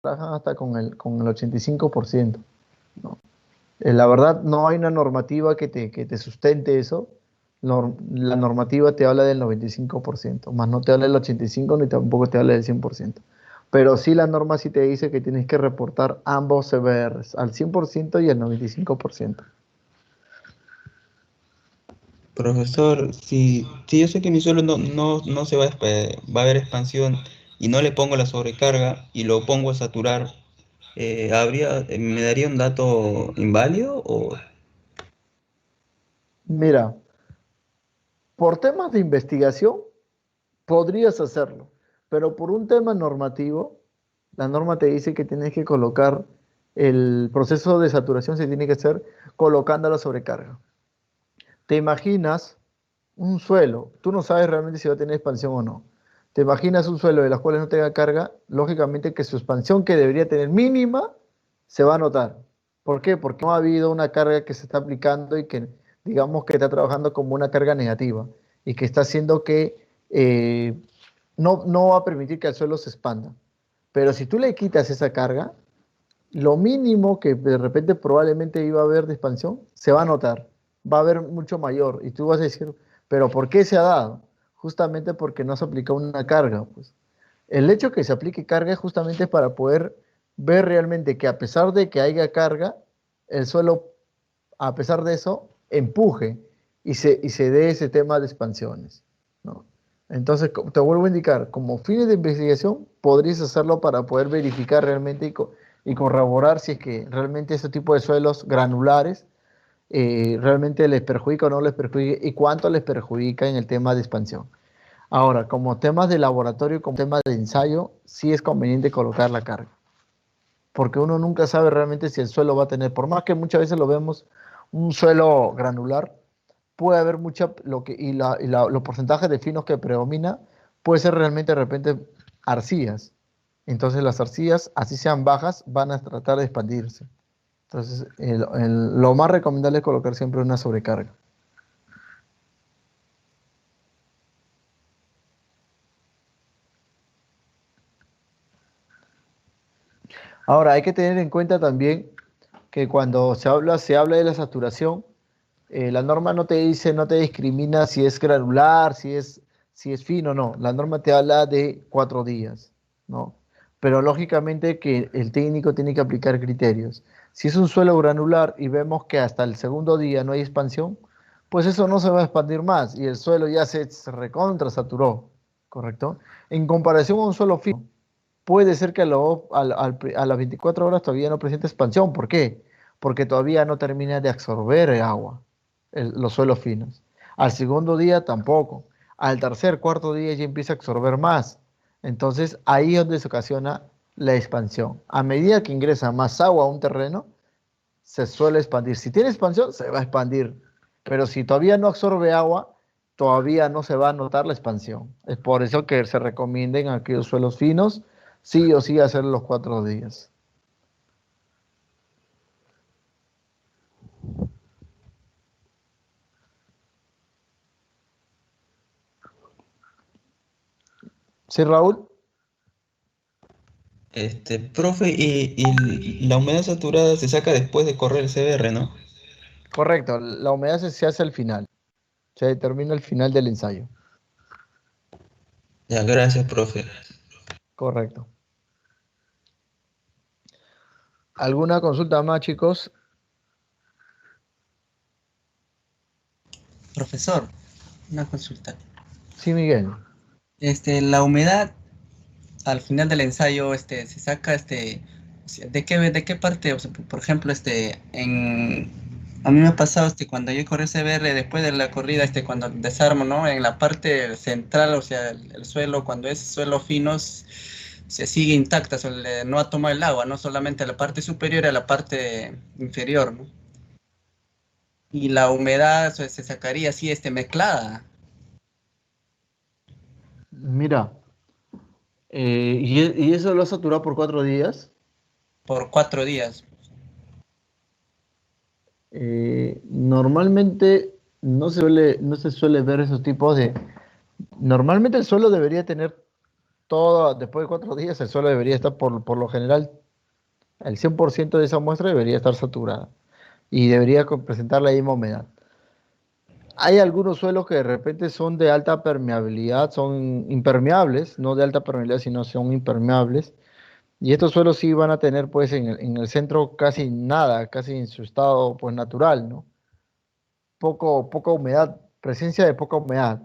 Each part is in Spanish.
trabajan hasta con el 85%, ¿no? La verdad, no hay una normativa que te sustente eso. La normativa te habla del 95%, más no te habla del 85% ni tampoco te habla del 100%. Pero sí la norma sí te dice que tienes que reportar ambos CBRs, al 100% y al 95%. Profesor, si yo sé que mi suelo no se va a, va a haber expansión y no le pongo la sobrecarga y lo pongo a saturar, ¿me daría un dato inválido o? Mira, por temas de investigación podrías hacerlo, pero por un tema normativo, la norma te dice que tienes que colocar el proceso de saturación se tiene que hacer colocando la sobrecarga. ¿Te imaginas un suelo? Tú no sabes realmente si va a tener expansión o no. ¿Te imaginas un suelo de las cuales no tenga carga? Lógicamente que su expansión que debería tener mínima se va a notar. ¿Por qué? Porque no ha habido una carga que se está aplicando y que digamos que está trabajando como una carga negativa y que está haciendo que no va a permitir que el suelo se expanda. Pero si tú le quitas esa carga, lo mínimo que de repente probablemente iba a haber de expansión se va a notar, va a haber mucho mayor. Y tú vas a decir, pero ¿por qué se ha dado? Justamente porque no se aplica una carga, pues. El hecho que se aplique carga es justamente para poder ver realmente que a pesar de que haya carga, el suelo, a pesar de eso, empuje y se dé ese tema de expansiones, ¿no? Entonces, te vuelvo a indicar, como fines de investigación, podrías hacerlo para poder verificar realmente y corroborar si es que realmente ese tipo de suelos granulares realmente les perjudica o no les perjudica y cuánto les perjudica en el tema de expansión. Ahora, como temas de laboratorio, como temas de ensayo, sí es conveniente colocar la carga, porque uno nunca sabe realmente si el suelo va a tener, por más que muchas veces lo vemos, un suelo granular, puede haber mucha, los porcentajes de finos que predomina, puede ser realmente de repente arcillas. Entonces las arcillas, así sean bajas, van a tratar de expandirse. Entonces, lo más recomendable es colocar siempre una sobrecarga. Ahora, hay que tener en cuenta también que cuando se habla de la saturación, la norma no te dice, no te discrimina si es granular, si es fino, no. La norma te habla de 4 días, ¿no? Pero lógicamente que el técnico tiene que aplicar criterios. Si es un suelo granular y vemos que hasta el segundo día no hay expansión, pues eso no se va a expandir más y el suelo ya se recontra saturó, ¿correcto? En comparación a un suelo fino, puede ser que a las 24 horas todavía no presente expansión. ¿Por qué? Porque todavía no termina de absorber el agua, los suelos finos. Al segundo día tampoco. Al tercer, cuarto día ya empieza a absorber más. Entonces ahí es donde se ocasiona la expansión. A medida que ingresa más agua a un terreno, se suele expandir. Si tiene expansión, se va a expandir. Pero si todavía no absorbe agua, todavía no se va a notar la expansión. Es por eso que se recomienden aquellos suelos finos, sí o sí hacer los 4 días. ¿Sí, Raúl? Profe, y la humedad saturada se saca después de correr el CBR, ¿no? Correcto, la humedad se hace al final, se determina al final del ensayo. Ya, gracias, profe. Correcto. ¿Alguna consulta más, chicos? Profesor, una consulta. Sí, Miguel. La humedad al final del ensayo, se saca, de qué parte? O sea, por ejemplo, a mí me ha pasado, cuando yo corrí CBR después de la corrida, cuando desarmo, ¿no? En la parte central, o sea, el suelo, cuando es suelo fino, se sigue intacta, o sea, no ha tomado el agua, no solamente la parte superior y la parte inferior, ¿no? Y la humedad, o sea, se sacaría así, mezclada Mira, y eso lo has saturado por 4 días. por 4 días. Normalmente no se suele ver esos tipos de. Normalmente el suelo debería tener después de 4 días el suelo debería estar, por lo general, el 100% de esa muestra debería estar saturada y debería presentar la misma humedad. Hay algunos suelos que de repente son de alta permeabilidad, son impermeables, no de alta permeabilidad, sino son impermeables. Y estos suelos sí van a tener pues en el centro casi nada, casi en su estado pues natural, ¿no? Poca humedad, presencia de poca humedad.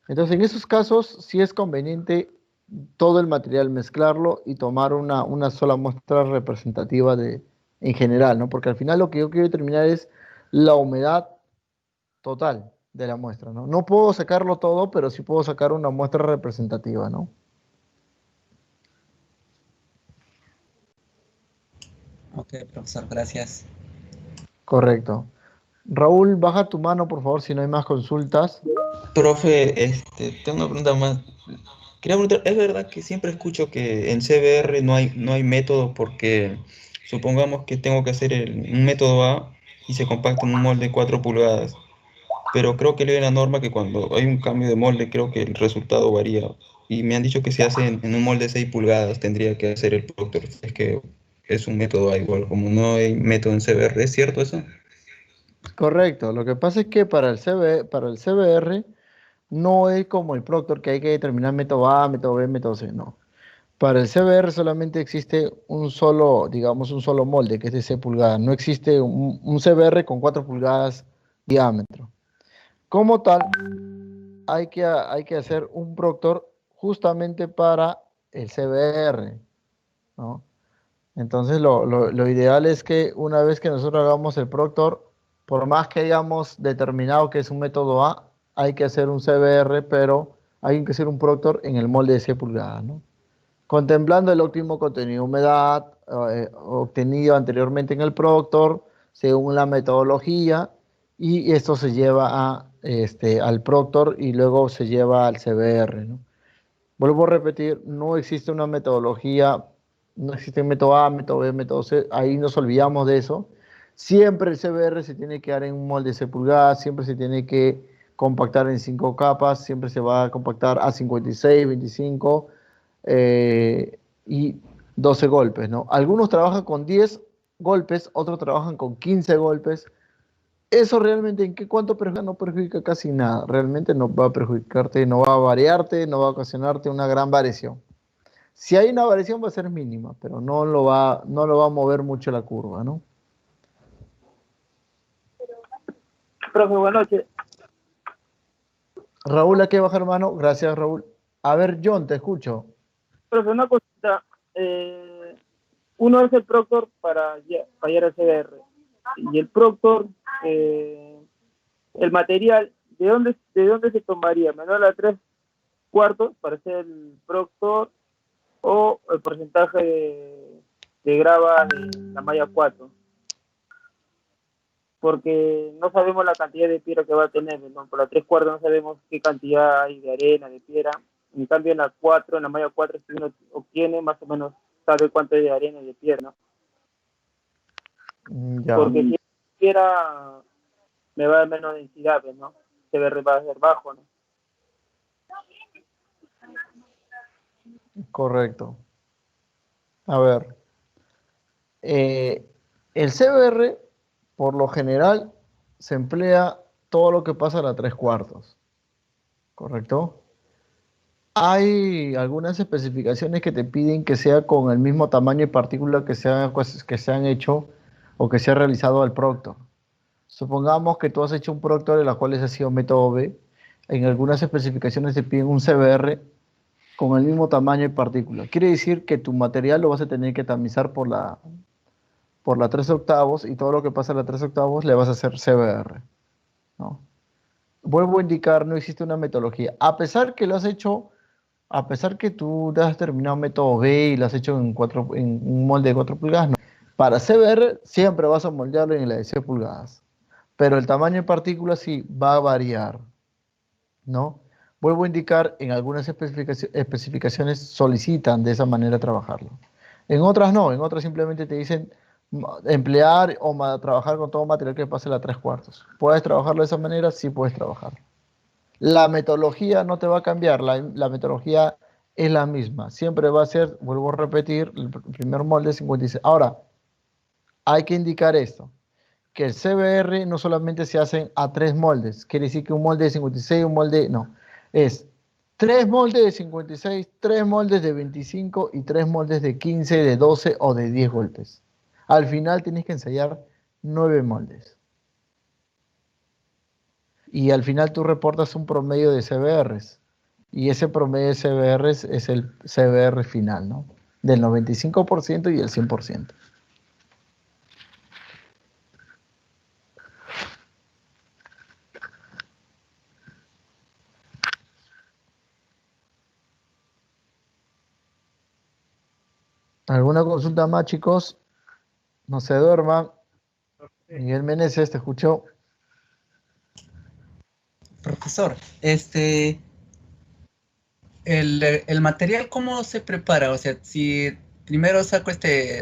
Entonces, en esos casos sí es conveniente todo el material mezclarlo y tomar una sola muestra representativa en general, ¿no? Porque al final lo que yo quiero determinar es la humedad total de la muestra, ¿no? No puedo sacarlo todo, pero sí puedo sacar una muestra representativa, ¿no? Ok, profesor, gracias. Correcto. Raúl, baja tu mano, por favor, si no hay más consultas. Profe, tengo una pregunta más. Quería preguntar, ¿es verdad que siempre escucho que en CBR no hay método porque supongamos que tengo que hacer un método A y se compacta en un molde de 4 pulgadas? Pero creo que leí en la norma que cuando hay un cambio de molde, creo que el resultado varía. Y me han dicho que si hace en un molde de 6 pulgadas, tendría que hacer el Proctor. Es que es un método A igual, como no hay método en CBR, ¿es cierto eso? Correcto. Lo que pasa es que para el CBR no es como el Proctor, que hay que determinar método A, método B, método C, no. Para el CBR solamente existe un solo, digamos, un solo molde, que es de 6 pulgadas. No existe un CBR con 4 pulgadas diámetro. Como tal, hay que hacer un Proctor justamente para el CBR, ¿no? Entonces, lo ideal es que una vez que nosotros hagamos el Proctor, por más que hayamos determinado que es un método A, hay que hacer un CBR, pero hay que hacer un Proctor en el molde de 6 pulgadas, ¿no? Contemplando el óptimo contenido de humedad obtenido anteriormente en el Proctor, según la metodología, y esto se lleva al Proctor y luego se lleva al CBR, ¿no? Vuelvo a repetir, no existe una metodología, no existe método A, método B, método C, ahí nos olvidamos de eso. Siempre el CBR se tiene que dar en un molde de 6 pulgadas, siempre se tiene que compactar en 5 capas, siempre se va a compactar a 56, 25 y 12 golpes, ¿no? Algunos trabajan con 10 golpes, otros trabajan con 15 golpes. Eso realmente, cuánto perjudica? No perjudica casi nada. Realmente no va a perjudicarte, no va a variarte, no va a ocasionarte una gran variación. Si hay una variación va a ser mínima, pero no lo va a mover mucho la curva, ¿no? Profe, buenas noches. Raúl, ¿a qué bajar mano? Gracias, Raúl. A ver, John, te escucho. Profe, una cosita. Uno hace el Proctor para fallar el CBR. Y el Proctor, el material, ¿de dónde se tomaría? ¿Menor a 3/4 para hacer el Proctor o el porcentaje de grava de la malla 4? Porque no sabemos la cantidad de piedra que va a tener, ¿no? Por la 3/4 no sabemos qué cantidad hay de arena, de piedra. En cambio, en la malla 4, si uno obtiene, más o menos sabe cuánto es de arena y de piedra, ¿no? Ya, Porque si piedra me va a dar menos densidad, pues, ¿no? Va a ser bajo, ¿no? correcto. A ver, el CBR, por lo general, se emplea todo lo que pasa a la 3/4, ¿correcto? Hay algunas especificaciones que te piden que sea con el mismo tamaño y partícula que se han hecho o que se ha realizado al Proctor. Supongamos que tú has hecho un Proctor en la cual ha sido método B. En algunas especificaciones te piden un CBR con el mismo tamaño y partícula. Quiere decir que tu material lo vas a tener que tamizar por la 3/8 y todo lo que pasa a la 3/8 le vas a hacer CBR, ¿no? Vuelvo a indicar, no existe una metodología. A pesar que tú te has terminado método B y lo has hecho en un molde de 4 pulgadas, no. Para CBR siempre vas a moldearlo en la de 6 pulgadas, pero el tamaño de partículas sí va a variar, ¿no? Vuelvo a indicar, en algunas especificaciones solicitan de esa manera trabajarlo. En otras no, en otras simplemente te dicen emplear o trabajar con todo material que pase la 3/4. ¿Puedes trabajarlo de esa manera? Sí puedes trabajar. La metodología no te va a cambiar, la metodología es la misma. Siempre va a ser, vuelvo a repetir, el primer molde 56. Ahora, hay que indicar esto, que el CBR no solamente se hacen a 3 moldes, quiere decir que un molde de 56, un molde, no, es 3 moldes de 56, 3 moldes de 25 y 3 moldes de 15, de 12 o de 10 golpes. Al final tienes que ensayar 9 moldes. Y al final tú reportas un promedio de CBRs. Y ese promedio de CBRs es el CBR final, ¿no? Del 95% y el 100%. ¿Alguna consulta más, chicos? No se duerman. Miguel Meneses, te escucho. Profesor, el material, ¿cómo se prepara? O sea, si primero saco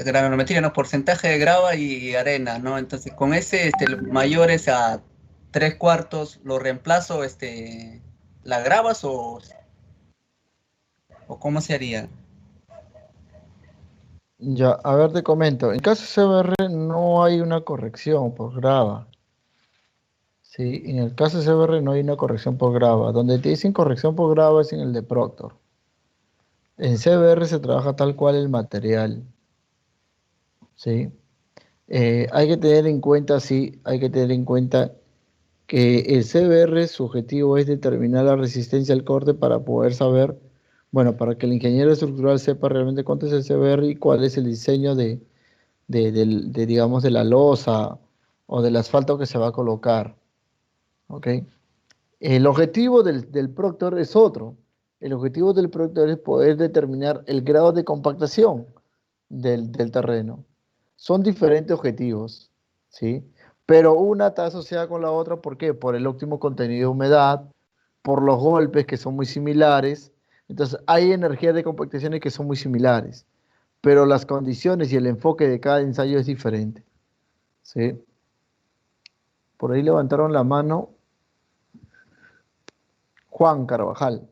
granometría, ¿no? Porcentaje de grava y arena, ¿no? Entonces, con ese, el mayor es a 3/4, ¿lo reemplazo, la gravas o cómo se haría? Ya, a ver, te comento. En caso de CBR no hay una corrección por grava. Sí, en el caso de CBR no hay una corrección por grava. Donde te dicen corrección por grava es en el de Proctor. En CBR se trabaja tal cual el material. ¿Sí? Hay que tener en cuenta, sí, hay que tener en cuenta que el CBR, su objetivo es determinar la resistencia al corte para poder saber, bueno, para que el ingeniero estructural sepa realmente cuánto es el CBR y cuál es el diseño digamos, de la losa o del asfalto que se va a colocar. ¿Ok? El objetivo del Proctor es otro. El objetivo del Proctor es poder determinar el grado de compactación del terreno. Son diferentes objetivos, ¿sí? Pero una está asociada con la otra, ¿por qué? Por el óptimo contenido de humedad, por los golpes que son muy similares. Entonces, hay energías de compactaciones que son muy similares, pero las condiciones y el enfoque de cada ensayo es diferente, ¿sí? Por ahí levantaron la mano Juan Carvajal.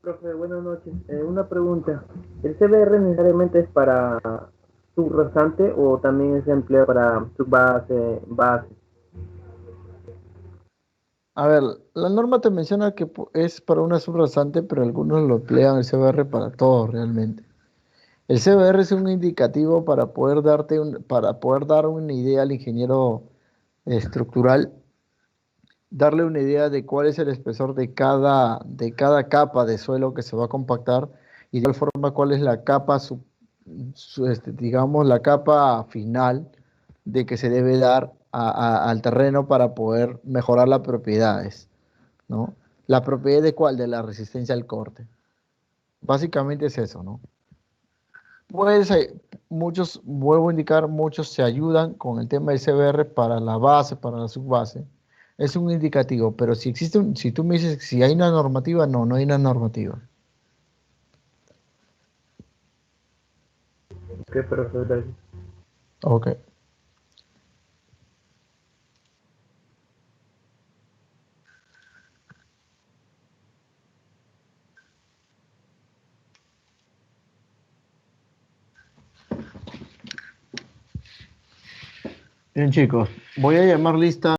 Profe, buenas noches. Una pregunta. ¿El CBR necesariamente es para subrasante o también se emplea para base? A ver, la norma te menciona que es para una subrasante, pero algunos lo emplean el CBR para todo realmente. El CBR es un indicativo para poder para poder dar una idea al ingeniero estructural, darle una idea de cuál es el espesor de cada capa de suelo que se va a compactar y de igual forma cuál es la capa, digamos, la capa final de que se debe dar al terreno para poder mejorar las propiedades, ¿no? ¿La propiedad de cuál? De la resistencia al corte. Básicamente es eso, ¿no? Pues muchos, vuelvo a indicar, muchos se ayudan con el tema del CBR para la base, para la subbase. Es un indicativo, pero si existe si tú me dices si hay una normativa, no, no hay una normativa. ¿Qué, profe? Gracias. Ok. Bien, chicos, voy a llamar lista